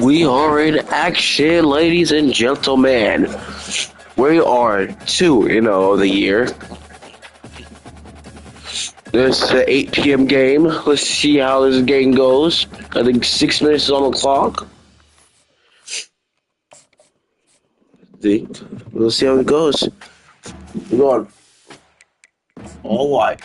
We are in action, ladies and gentlemen. We are 2-0 of the year. This is an 8 p.m. game. Let's see how this game goes. I think 6 minutes is on the clock. See? We'll see how it goes. We're going all white.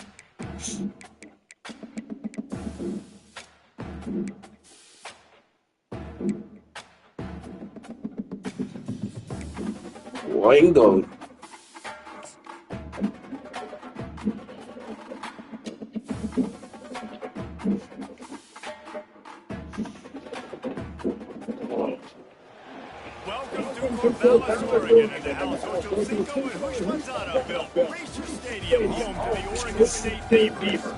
Wango. Welcome to Corvallis, Oregon, and the house Ocho Cinco and Hushmanzada built. Racer Stadium, home to the Oregon State Bay Beaver.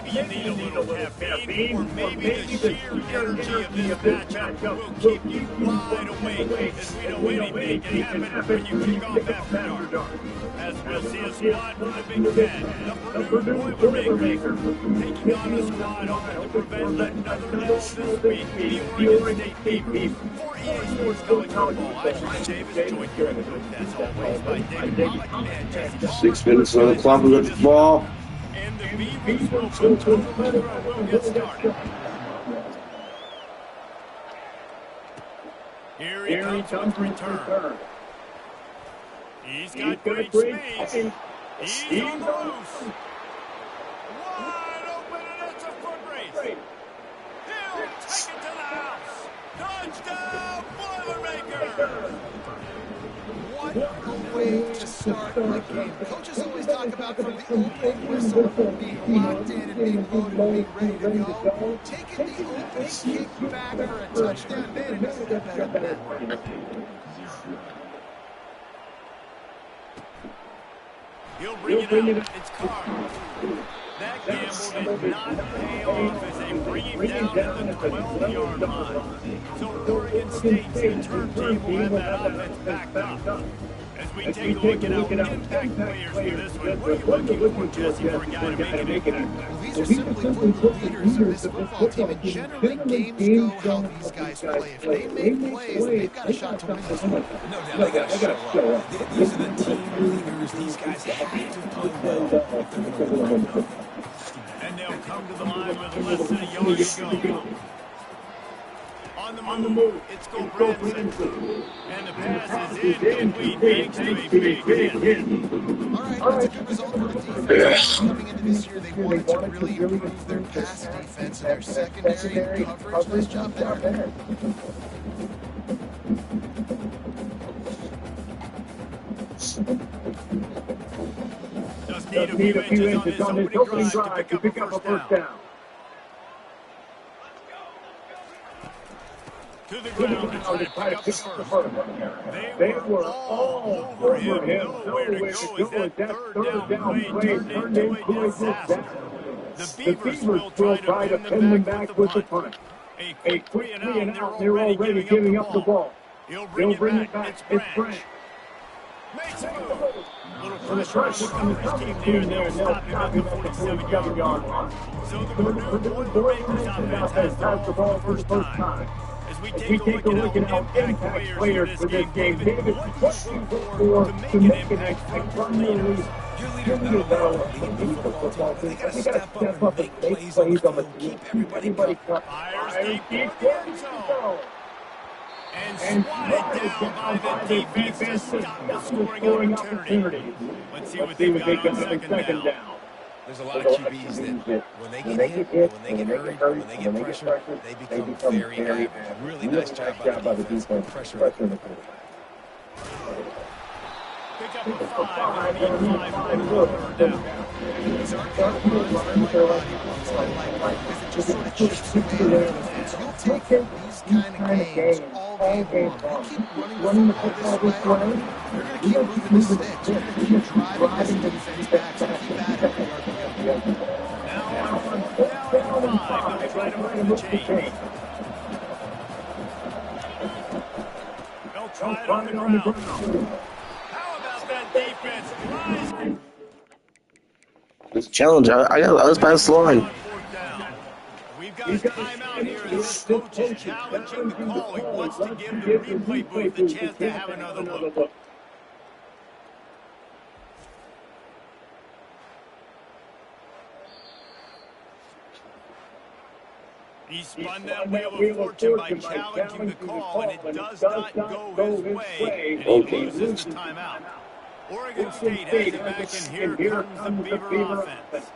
Maybe you need a little caffeine, or maybe the sheer energy of this matchup will keep you wide awake, as we know anything can happen when you kick off after dark. As we'll see a squad from the Big Ten, the Purdue Boilermaker, taking on a squad hoping to prevent another L this week, the Oregon State Beaver. For EA Sports College Football, I'm Ryan Davis, joined here as always by David Wallach and Jesse. 6 minutes on the clock. We got the ball. And the Beavers will will get started. Here he comes with return. He's got great space. He's on the loose. Wide open, and it's a foot race. He'll take it to the house. Touchdown, Boilermaker. What a way to start a game. Coaches always talk about from the opening whistle being locked in and being loaded and being ready to go. Taking the opening kick back for a touchdown, man, it doesn't get better than that. He'll bring it out. It's Carr. That gamble did not pay off as they bring him down at the 12-yard line. So Oregon State's return team will have that offense backed up. As we take a look at our impact players for this one, what are you looking for, Jesse, for a guy to make it? Well, these are simply football leaders of this football team, and generally games go how these guys play. If they make plays, they've got a shot to win this one. No doubt, they got to show up. These are the team leaders. These guys have to play well if they're going to win. And they'll come to the line with less than a yard to go. On the move, it's Gobranson. And the pass is incomplete, thanks to a big hit. All right, that's a good result for the defense. Coming into this year, they wanted to really improve their pass defense and their secondary coverage. Nice job there. Just need a few inches on his opening drive to pick up a first down. To the ground to try to pick up the first. They were all over him. Nowhere to go as that third down play turned into a disaster. The Beavers will try to pin them back with the punt. A quick 3 and out, they're already giving up the ball. He'll bring it back. It's Branch. Makes a move. Little pressure on the team there, and they'll stop him at the 47-yard line. So the Purdue Boilermakers offense has the ball for the first time. As we take a look at our impact players for this game, David, what do you look for to make an impact on the league? Your leaders know football team. They got to step up and make plays on the field, keep everybody covered. Fires deep end zone. And swatted down by the defense to stop the scoring opportunity. Let's see what they've got on second down. There's a lot of QBs that when they get hit, when they get hurried, when they get pressure, they become very average. Really nice job by the defense. Pressure the quarterback. Pick up a 5 and a 5 down. These aren't runs by like because it just sort of chips away at the defense. You'll take these kind of games all game long. You keep running the football this way, you're going to keep moving the sticks. You're going to keep driving the defense back to keep at it. Now on 5, they'll try to move the chain. They'll try it on the ground. How about that defense rising? It's a challenge. I was by the line. We've got a timeout here as this coach is challenging the call. He wants to give the replay booth the chance to have another look. He spun that wheel of fortune by challenging the call, and it does not go his way, and he loses the timeout. Oregon State has it back, and here comes the Beaver offense.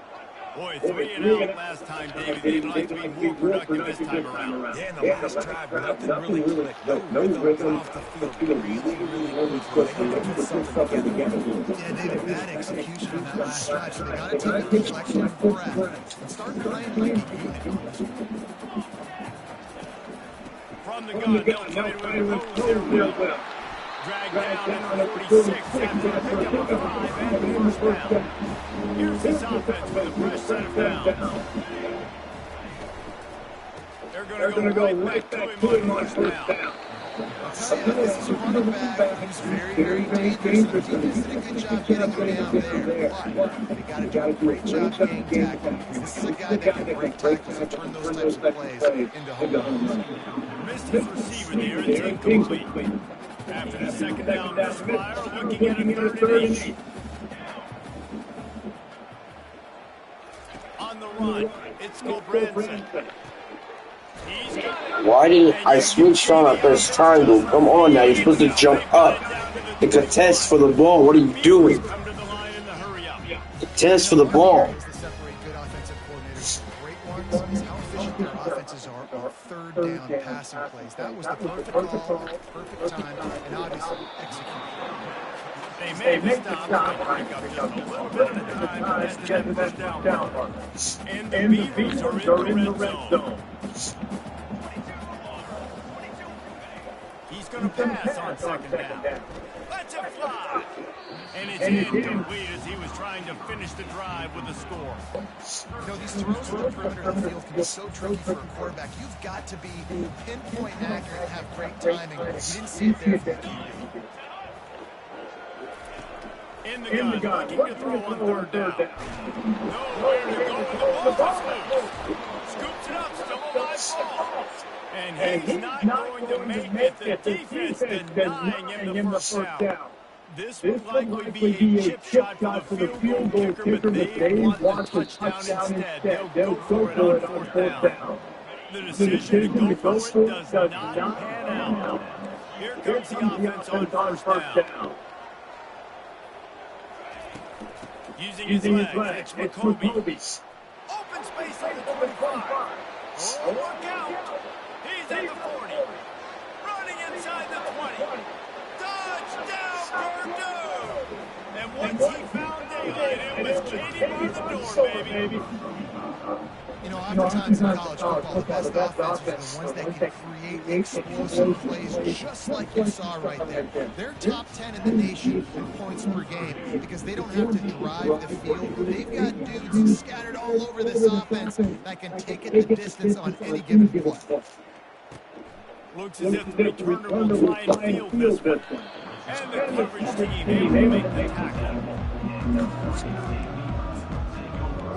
Boy, 3 and out last time, David. They'd like to be more productive this time around. Yeah, in the last drive, nothing really clicked. No rhythm off the field. Really quick. They need to put something together. Yeah, David, bad execution on that last drive, so they got to take a collective breath and start playing like a unit. From the gun, they'll play with Rose. Dragged down at 46 after a pickup of 5 and first down. Here's this offense with a fresh set of downs. They're going to go right back to him on first down. I'll tell you, this is a running back who's very, very dangerous. The defense did a good job getting him down there, but they got to do a great job getting tackling. This is a guy that can break tackles and turn those types of plays into home runs. Missed his receiver there, it's incomplete. After the second down misfire, looking at a 3rd and 8. On the run, it's Gulbranson. Why didn't I switch on a first triangle? Come on now, you're supposed to jump up. The contest for the ball. What are you doing? Contest for the ball. Third down passing plays. That was the perfect call, perfect time, and obviously execution. They make the stop, pick up just a little bit of time to get to that first down. And the Beavers are in the red zone. He's going to pass on second down. Let's it fly. And it's incomplete as he was trying to finish the drive with a score. You know, these throws from the perimeter of the field can be so tricky for a quarterback. You've got to be pinpoint accurate and have great timing. You didn't see it there. In the gun, looking to throw on 3rd down. Nowhere to go with the ball. Scoops it up, still a live ball. And he's not going to make it. The defense denying him the first down. This would likely be a chip shot for the field goal kicker, but they want the touchdown instead. They'll go for it on 4th down. The decision to go for it does not pan out. Here comes the offense on first down. Using his legs, it's McCoby. Open space on the 25. Oh, look out. He's at the 40. Running inside the 20. Touchdown, Purdue! And once he found daylight, it was Katie bar the door, baby. You know, oftentimes in college football, the best offenses are the ones that can create explosive plays, just like you saw right there. They're top 10 in the nation in points per game because they don't have to drive the field. They've got dudes scattered all over this offense that can take it the distance on any given play. Looks as if the returner will try and field this one. And the coverage team able to make the tackle.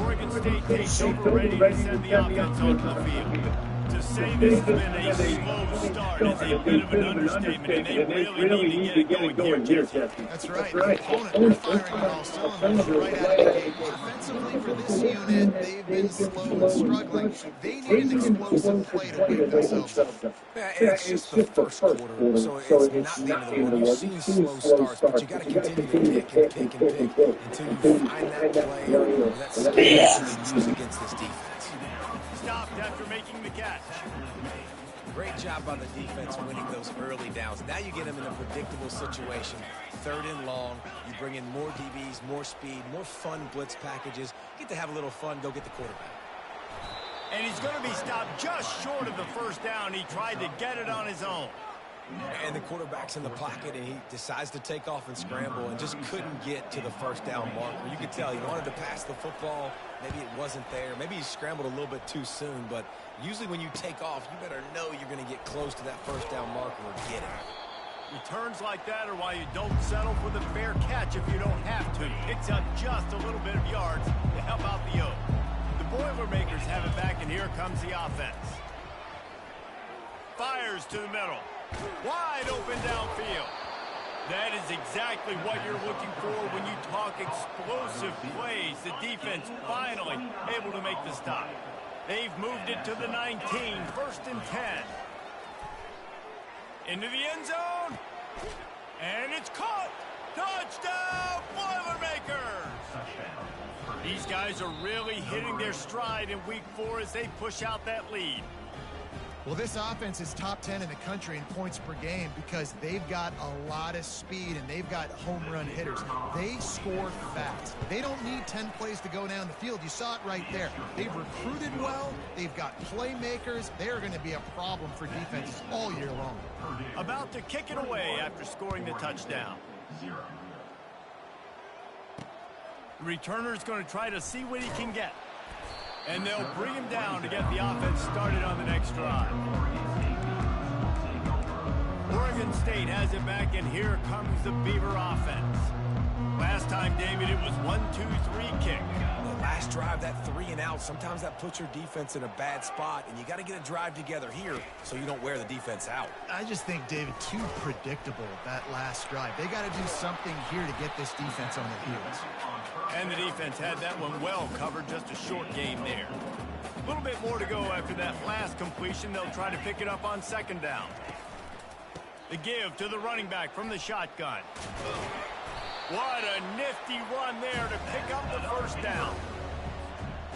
Oregon State takes over, ready to send the offense onto the field. To say this has been a slow start is a bit of an understatement, and they really need to get it going here, Jesse. That's right. The opponent, they're firing on all cylinders right out of the gate. Offensively, for this unit, they've been slow and struggling. They need an explosive play to win themselves up. Yeah, it's just the first quarter, so it's not the end of the world. You've seen slow starts, but you got to continue to pick until you find that play, that skill to use against this defense. Stopped after making the catch. Great job by the defense winning those early downs. Now you get them in a predictable situation. 3rd and long. You bring in more DBs, more speed, more fun blitz packages. You get to have a little fun, go get the quarterback. And he's going to be stopped just short of the first down. He tried to get it on his own. And the quarterback's in the pocket, and he decides to take off and scramble and just couldn't get to the first down marker. You could tell he wanted to pass the football. Maybe it wasn't there. Maybe he scrambled a little bit too soon. But usually when you take off, you better know you're going to get close to that first down marker or get it. Returns like that are why you don't settle for the fair catch if you don't have to. Picks up just a little bit of yards to help out the O. The Boilermakers have it back, and here comes the offense. Fires to the middle. Wide open downfield. That is exactly what you're looking for when you talk explosive plays. The defense finally able to make the stop. They've moved it to the 19, 1st and 10. Into the end zone. And it's caught. Touchdown, Boilermakers! These guys are really hitting their stride in week 4 as they push out that lead. Well, this offense is top 10 in the country in points per game because they've got a lot of speed and they've got home run hitters. They score fast. They don't need 10 plays to go down the field. You saw it right there. They've recruited well. They've got playmakers. They're going to be a problem for defenses all year long. About to kick it away after scoring the touchdown. The returner's going to try to see what he can get. And they'll bring him down to get the offense started on the next drive. Oregon State has it back, and here comes the Beaver offense. Last time, David, it was 1-2-3 kick. The last drive, that 3 and out, sometimes that puts your defense in a bad spot, and you got to get a drive together here so you don't wear the defense out. I just think, David, too predictable, that last drive. They got to do something here to get this defense on their heels. And the defense had that one well covered, just a short game there. A little bit more to go after that last completion. They'll try to pick it up on 2nd down. The give to the running back from the shotgun. What a nifty run there to pick up the 1st down.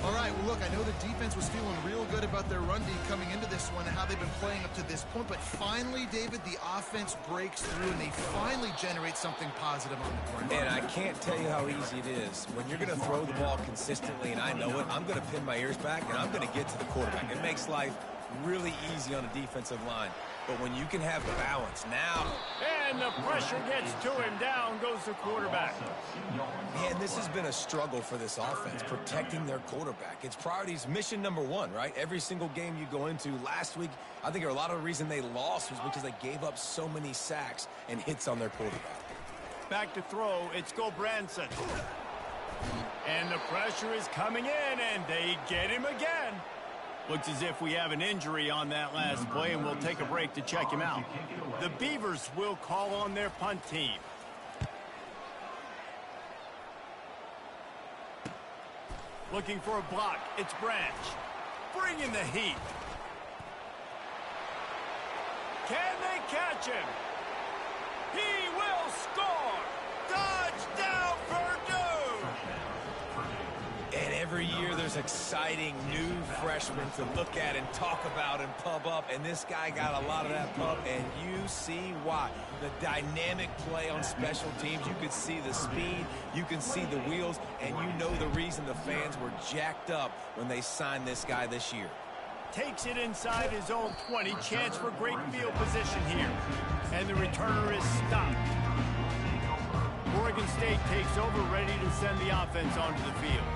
All right, well, look, I know the defense was feeling real good about their run D coming into this one and how they've been playing up to this point, but finally, David, the offense breaks through and they finally generate something positive on the ground. And I can't tell you how easy it is. When you're going to throw the ball consistently, and I know it, I'm going to pin my ears back and I'm going to get to the quarterback. It makes life really easy on a defensive line. But when you can have the balance now. And the pressure gets to him. Down goes the quarterback. Man, this has been a struggle for this offense, protecting their quarterback. It's priorities, mission number 1, right? Every single game you go into. Last week, I think a lot of the reason they lost was because they gave up so many sacks and hits on their quarterback. Back to throw, it's Gulbranson. And the pressure is coming in, and they get him again. Looks as if we have an injury on that last play, and we'll take a break to check him out. The Beavers will call on their punt team. Looking for a block, it's Branch. Bringing the heat. Can they catch him? He will score! Touchdown, Purdue! And every year there's exciting new freshmen to look at and talk about and pump up. And this guy got a lot of that pump, and you see why. The dynamic play on special teams. You could see the speed. You can see the wheels. And you know the reason the fans were jacked up when they signed this guy this year. Takes it inside his own 20. Chance for great field position here. And the returner is stopped. Oregon State takes over, ready to send the offense onto the field.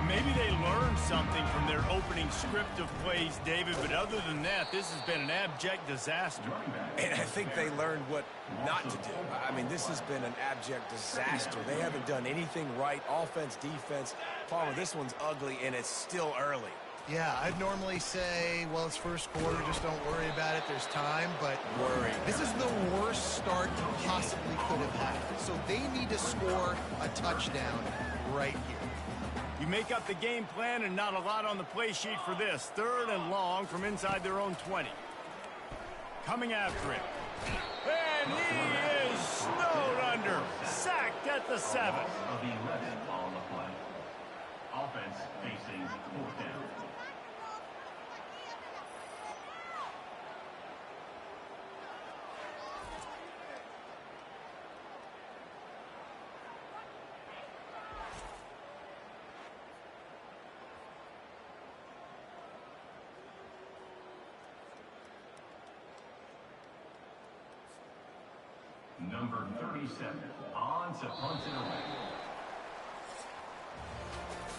Maybe they learned something from their opening script of plays, David, but other than that, this has been an abject disaster. And I think they learned what not to do. I mean, this has been an abject disaster. They haven't done anything right, offense, defense. Palmer, this one's ugly, and it's still early. Yeah, I'd normally say, well, it's first quarter, just don't worry about it, there's time, but this is the worst start you possibly could have had. So they need to score a touchdown right here. You make up the game plan and not a lot on the play sheet for this. 3rd and long from inside their own 20. Coming after it. And he is snowed under. Sacked at the 7. Of the 11 on the play. Offense facing 4th down. Number 37, on to punt it away.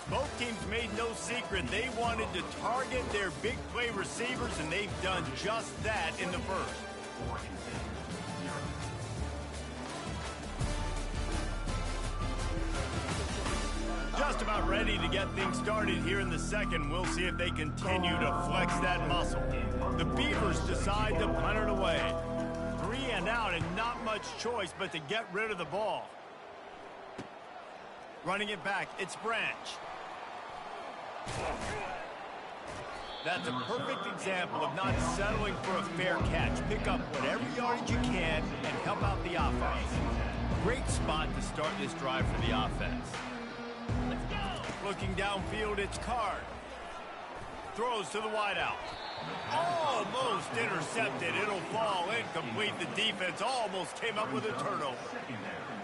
Both teams made no secret they wanted to target their big play receivers, and they've done just that in the first. Just about ready to get things started here in the second. We'll see if they continue to flex that muscle. The Beavers decide to punt it away. 3 and out and not much choice but to get rid of the ball. Running it back, it's Branch. That's a perfect example of not settling for a fair catch. Pick up whatever yardage you can and help out the offense. Great spot to start this drive for the offense. Looking downfield, it's Card. Throws to the wideout. Almost intercepted. It'll fall incomplete. The defense almost came up with a turnover.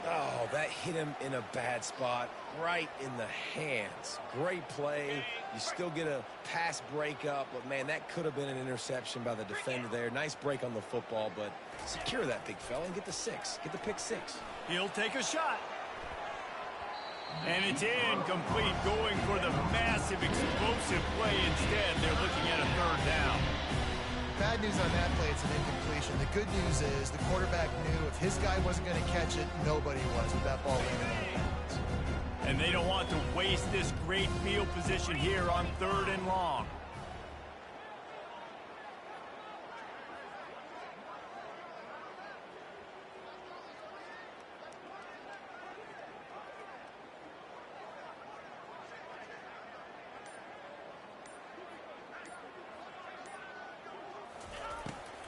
Oh, that hit him in a bad spot, right in the hands. Great play. You still get a pass breakup, but, man, that could have been an interception by the defender there. Nice break on the football, but secure that big fella and get the 6. Get the pick 6. He'll take a shot. And it's incomplete, going for the massive, explosive play instead. They're looking at a 3rd down. Bad news on that play, it's an incompletion. The good news is the quarterback knew if his guy wasn't going to catch it, nobody was with that ball landing on the bounds. And they don't want to waste this great field position here on 3rd and long.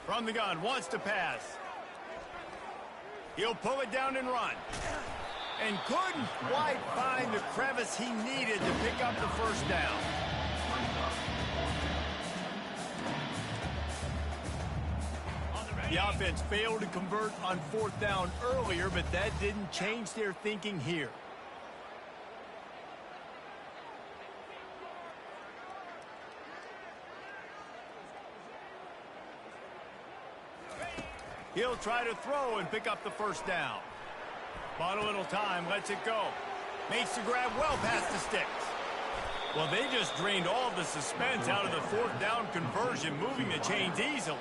From the gun, wants to pass. He'll pull it down and run. And couldn't quite find the crevice he needed to pick up the 1st down. The offense failed to convert on 4th down earlier, but that didn't change their thinking here. He'll try to throw and pick up the 1st down. Bought a little time, lets it go. Makes the grab well past the sticks. Well, they just drained all the suspense out of the 4th down conversion, moving the chains easily.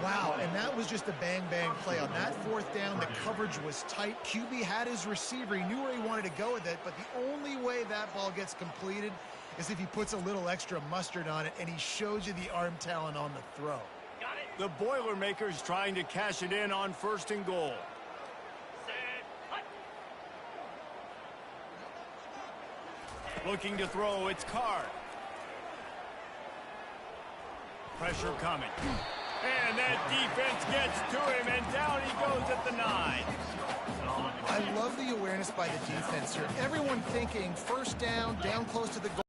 Wow, and that was just a bang-bang play. On that 4th down, the coverage was tight. QB had his receiver. He knew where he wanted to go with it, but the only way that ball gets completed is if he puts a little extra mustard on it, and he shows you the arm talent on the throw. The Boilermakers trying to cash it in on 1st and goal. Looking to throw, it's Card. Pressure coming. And that defense gets to him, and down he goes at the 9. I love the awareness by the defense here. Everyone thinking 1st down, down close to the goal.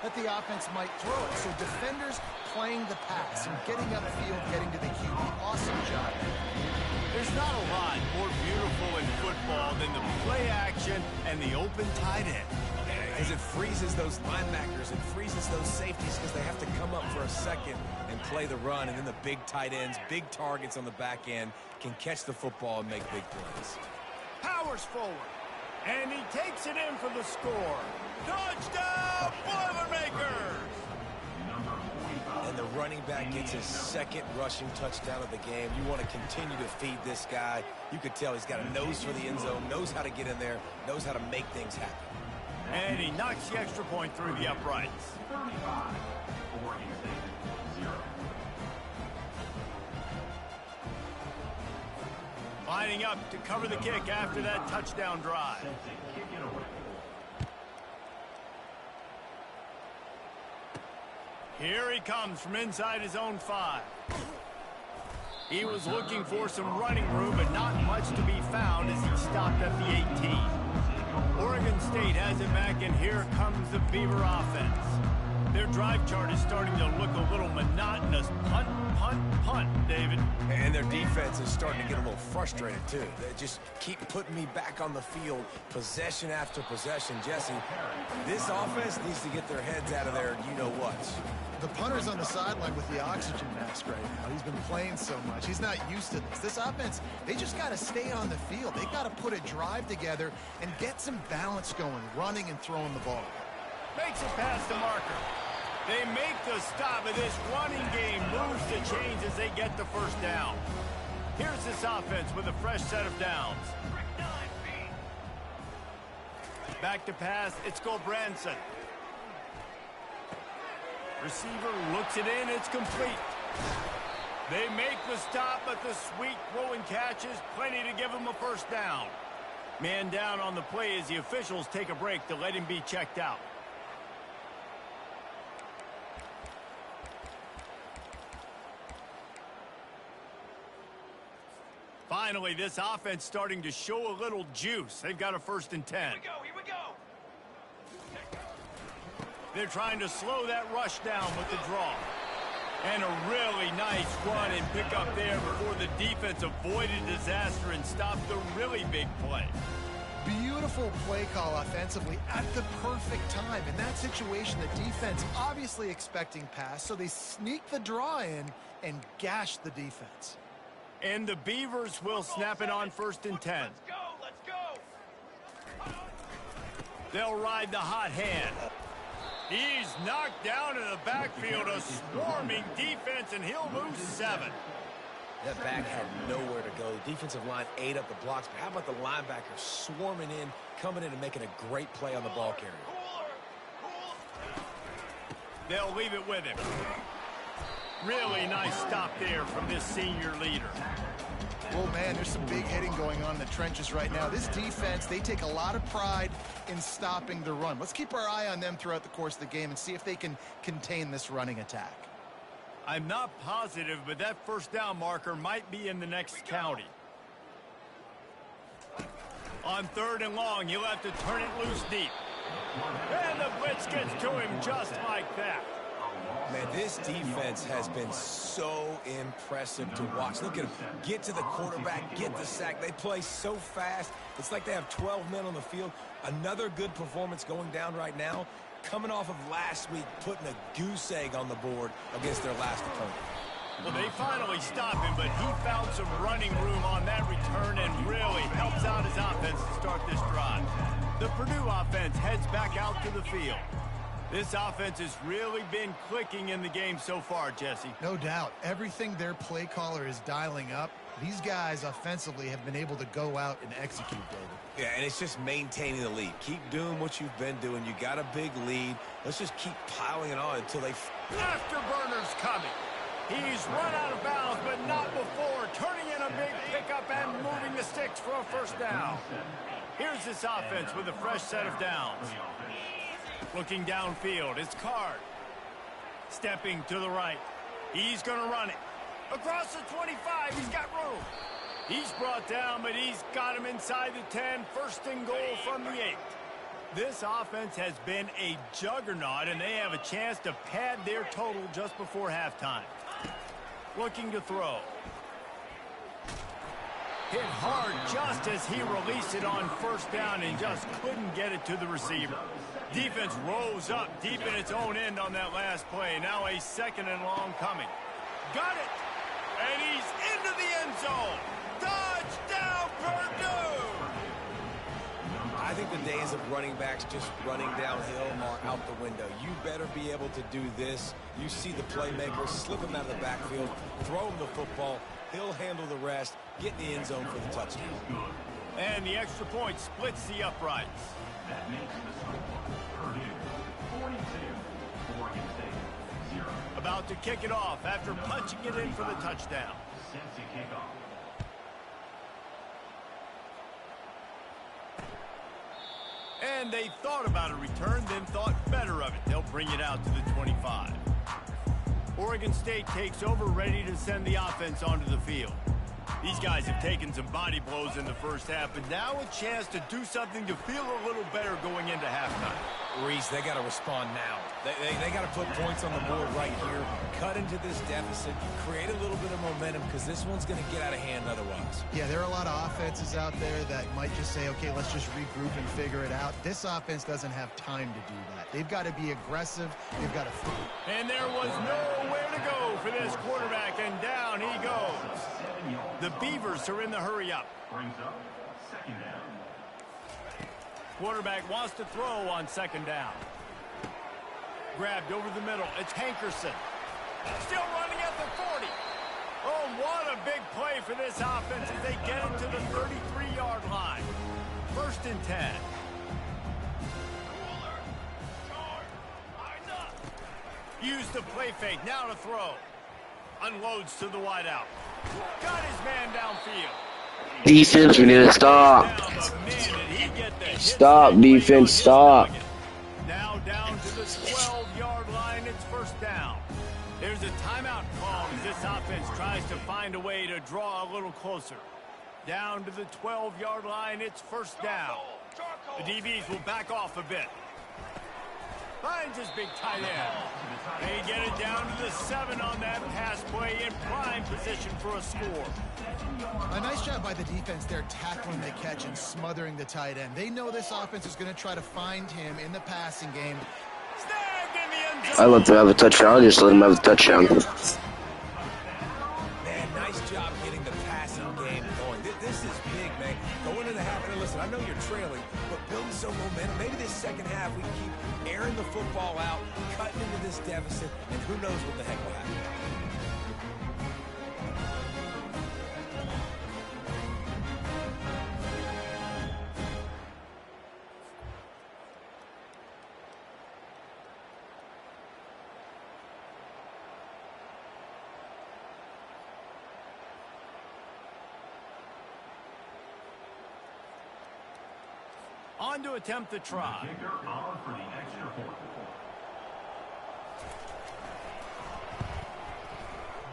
That the offense might throw it. So defenders playing the pass and getting upfield, getting to the QB. Awesome job. There's not a lot more beautiful in football than the play action and the open tight end. Because it freezes those linebackers, it freezes those safeties because they have to come up for a second and play the run, and then the big tight ends, big targets on the back end can catch the football and make big plays. Powers forward, and he takes it in for the score. Touchdown, Boilermakers! And the running back gets his 2nd rushing touchdown of the game. You want to continue to feed this guy. You could tell he's got a nose for the end zone, knows how to get in there, knows how to make things happen. And he knocks the extra point through the uprights. 35, 46, 0. Lining up to cover the kick after that touchdown drive. Kick it away. Here he comes from inside his own 5. He was looking for some running room, but not much to be found as he stopped at the 18. Oregon State has it back, and here comes the Beaver offense. Their drive chart is starting to look a little monotonous. Punt, punt, punt, David. And their defense is starting to get a little frustrated, too. They just keep putting me back on the field, possession after possession. Jesse, this offense needs to get their heads out of there, you-know-what. The punter's on the sideline with the oxygen mask right now. He's been playing so much. He's not used to this. This offense, they just got to stay on the field. They got to put a drive together and get some balance going, running and throwing the ball. Makes it past the marker. They make the stop, and this running game moves the chains as they get the 1st down. Here's this offense with a fresh set of downs. Back to pass, it's Gulbranson. Receiver looks it in, it's complete. They make the stop, but the sweet throw and catch is plenty to give him a first down. Man down on the play as the officials take a break to let him be checked out. Finally, this offense starting to show a little juice. They've got a 1st and 10. Here we go. They're trying to slow that rush down with the draw. And a really nice run and pick up there before the defense avoided disaster and stopped the really big play. Beautiful play call offensively at the perfect time. In that situation, the defense obviously expecting pass, so they sneak the draw in and gash the defense. And the Beavers will snap it on 1st and 10. Let's go. They'll ride the hot hand. He's knocked down in the backfield, a swarming defense, and he'll lose 7. That back had nowhere to go. The defensive line ate up the blocks, but how about the linebacker swarming in, coming in and making a great play on the ball carrier? They'll leave it with him. Really nice stop there from this senior leader. Oh, man, there's some big hitting going on in the trenches right now. This defense, they take a lot of pride in stopping the run. Let's keep our eye on them throughout the course of the game and see if they can contain this running attack. I'm not positive, but that first down marker might be in the next county. On 3rd and long, he'll have to turn it loose deep. And the blitz gets to him just like that. Man, this defense has been so impressive to watch. Look at them get to the quarterback, get the sack. They play so fast. It's like they have 12 men on the field. Another good performance going down right now, coming off of last week, putting a goose egg on the board against their last opponent. Well, they finally stop him, but he found some running room on that return and really helps out his offense to start this drive. The Purdue offense heads back out to the field. This offense has really been clicking in the game so far, Jesse. No doubt. Everything their play caller is dialing up, these guys offensively have been able to go out and execute, David. Yeah, and it's just maintaining the lead. Keep doing what you've been doing. You got a big lead. Let's just keep piling it on until they... Afterburner's coming. He's run out of bounds, but not before. Turning in a big pickup and moving the sticks for a first down. Here's this offense with a fresh set of downs. Looking downfield, it's Card. Stepping to the right. He's going to run it. Across the 25, he's got room. He's brought down, but he's got him inside the 10. 1st and goal from the 8. This offense has been a juggernaut, and they have a chance to pad their total just before halftime. Looking to throw. Hit hard just as he released it on 1st down and just couldn't get it to the receiver. Defense rose up deep in its own end on that last play. Now a 2nd and long coming. Got it! And he's into the end zone. Touchdown, Purdue! I think the days of running backs just running downhill are out the window. You better be able to do this. You see the playmaker, slip him out of the backfield, throw him the football. He'll handle the rest, get in the end zone for the touchdown. And the extra point splits the uprights. That makes the score Purdue 42, Oregon State 0. About to kick it off after punching it in for the touchdown. Cincy kickoff. And they thought about a return, then thought better of it. They'll bring it out to the 25. Oregon State takes over, ready to send the offense onto the field. These guys have taken some body blows in the first half, but now a chance to do something to feel a little better going into halftime. Reese, they got to respond now. They got to put points on the board right here, cut into this deficit, create a little bit of momentum, because this one's going to get out of hand otherwise. Yeah, there are a lot of offenses out there that might just say, okay, let's just regroup and figure it out. This offense doesn't have time to do that. They've got to be aggressive. They've got to fight. And there was nowhere to go for this quarterback, and down he goes. The Beavers are in the hurry-up. Brings up 2nd down. Quarterback wants to throw on 2nd down. Grabbed over the middle. It's Hankerson. Still running at the 40. Oh, what a big play for this offense as they get it to the 33-yard line. 1st and 10. Use the play fake. Now to throw. Unloads to the wideout. Got his man downfield. Defense, we need to stop. Stop, defense, stop. Now down to the 12-yard line. It's 1st down. There's a timeout call as this offense tries to find a way to draw a little closer. Down to the 12-yard line. It's 1st down. The DBs will back off a bit. Finds his big tight end. They get it down to the 7 on that pass play in prime position for a score. A nice job by the defense there tackling the catch and smothering the tight end. They know this offense is going to try to find him in the passing game. Snagged in the end zone. I let them have a touchdown. Just let them have a touchdown. Man, nice job getting the passing game going. This is big, man. Going into half, and listen, I know you're trailing, but building some momentum. Maybe this second half we can keep airing the football out, cutting into this deficit, and who knows what the heck will happen. On to attempt the try. Kicker on for the extra point.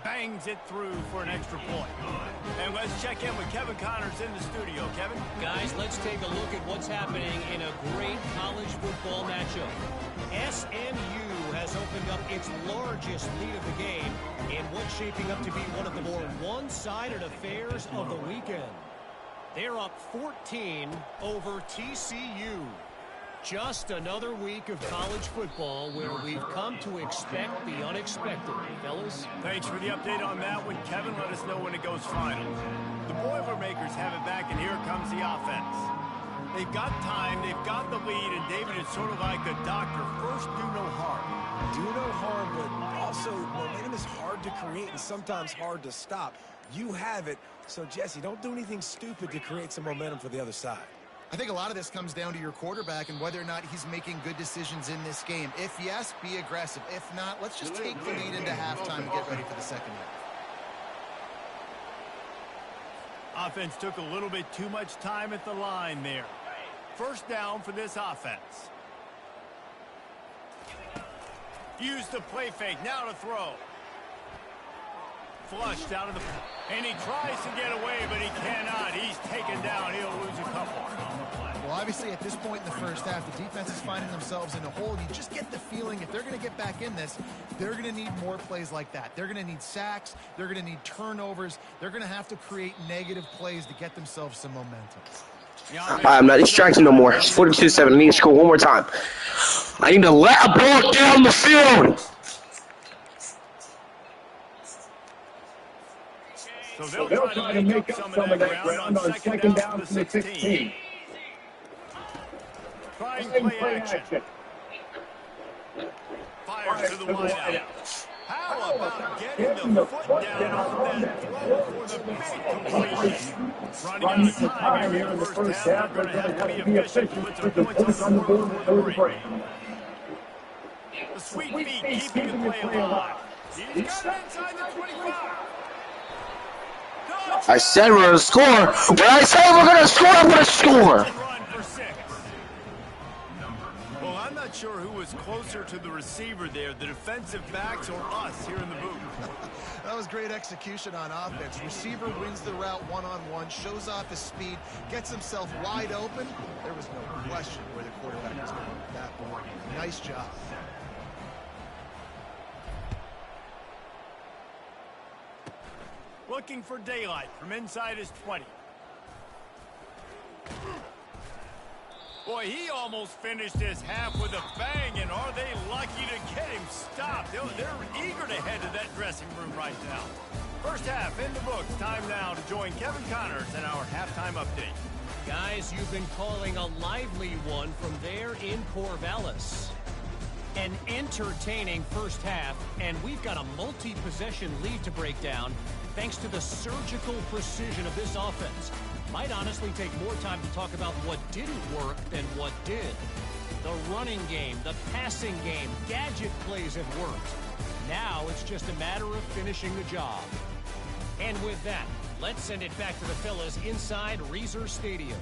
Bangs it through for an extra point. And let's check in with Kevin Connors in the studio. Kevin? Guys, let's take a look at what's happening in a great college football matchup. SMU has opened up its largest lead of the game in what's shaping up to be one of the more one-sided affairs of the weekend. They're up 14 over TCU. Just another week of college football where we've come to expect the unexpected, fellas. Thanks for the update on that one, Kevin. Let us know when it goes final. The Boilermakers have it back, and here comes the offense. They've got time, they've got the lead, and David, it's sort of like a doctor. First, do no harm. Do no harm, but also momentum is hard to create and sometimes hard to stop. You have it, so Jesse, don't do anything stupid to create some momentum for the other side. I think a lot of this comes down to your quarterback and whether or not he's making good decisions in this game. If yes, be aggressive. If not, let's just take the lead into halftime and get ready for the second half. Offense took a little bit too much time at the line there. 1st down for this offense. Use the play fake. Now to throw. Flushed out of the... And he tries to get away, but he cannot. He's taken down. He'll lose a couple. Well, obviously, at this point in the first half, the defense is finding themselves in a hole. You just get the feeling if they're going to get back in this, they're going to need more plays like that. They're going to need sacks. They're going to need turnovers. They're going to have to create negative plays to get themselves some momentum. I'm not distracted no more. It's 42-7. I need to score one more time. I need to let a ball down the field. So they'll try to make up some of that ground on 2nd down from the 16. Trying play action. Fires to the wideout. How about getting the foot down on that throw for the big completion? Running out of time here in the first half. They're going to have to be efficient with some points on the board for the break. The sweet feet keeping the play alive. He's got it inside the 25. I said we're going to score. When I say we're going to score, I'm going to score. Well, I'm not sure who was closer to the receiver there, the defensive backs or us here in the booth. That was great execution on offense. Receiver wins the route one-on-one, shows off his speed, gets himself wide open. There was no question where the quarterback was going with that ball. Nice job. Looking for daylight from inside his 20. Boy, he almost finished his half with a bang, and are they lucky to get him stopped? They're eager to head to that dressing room right now. First half in the books. Time now to join Kevin Connors in our halftime update. Guys, you've been calling a lively one from there in Corvallis. An entertaining first half, and we've got a multi-possession lead to break down thanks to the surgical precision of this offense. Might honestly take more time to talk about what didn't work than what did. The running game, the passing game, gadget plays have worked. Now it's just a matter of finishing the job. And with that, let's send it back to the fellas inside Reser Stadium.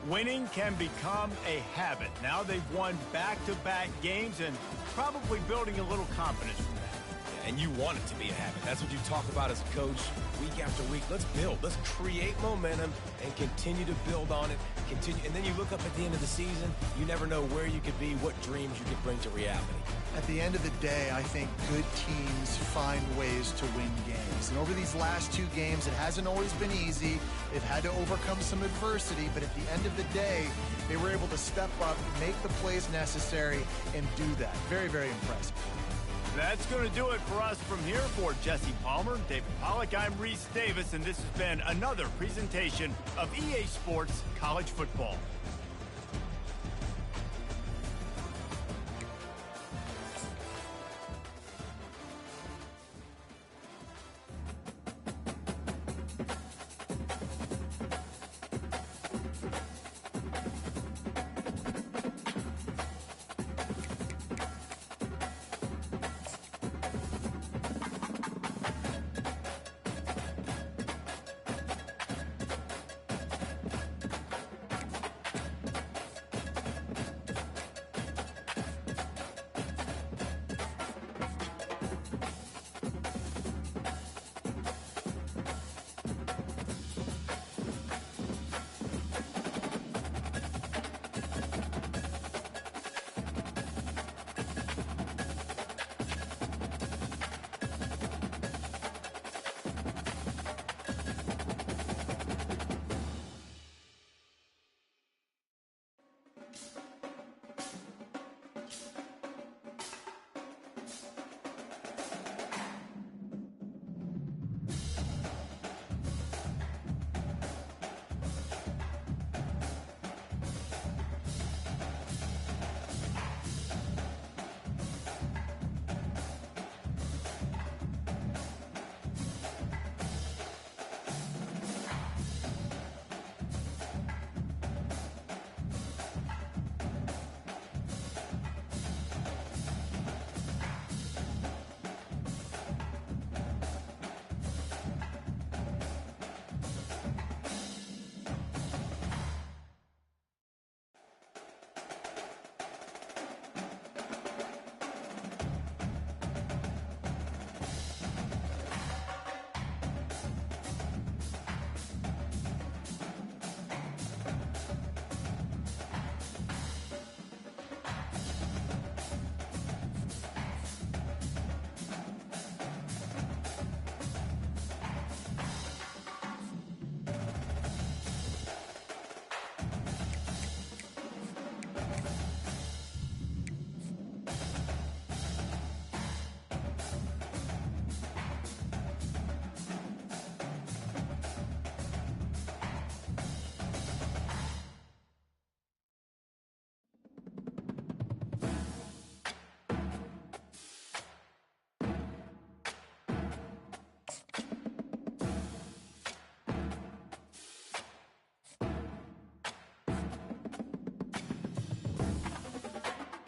Winning can become a habit. Now they've won back-to-back games and probably building a little confidence from that. And you want it to be a habit. That's what you talk about as a coach week after week. Let's build. Let's create momentum and continue to build on it. And then you look up at the end of the season, you never know where you could be, what dreams you could bring to reality. At the end of the day, I think good teams find ways to win games. And over these last two games, it hasn't always been easy. They've had to overcome some adversity, but at the end of the day, they were able to step up, make the plays necessary, and do that. Very, very impressive. That's going to do it for us from here. For Jesse Palmer, David Pollack, I'm Reese Davis, and this has been another presentation of EA Sports College Football.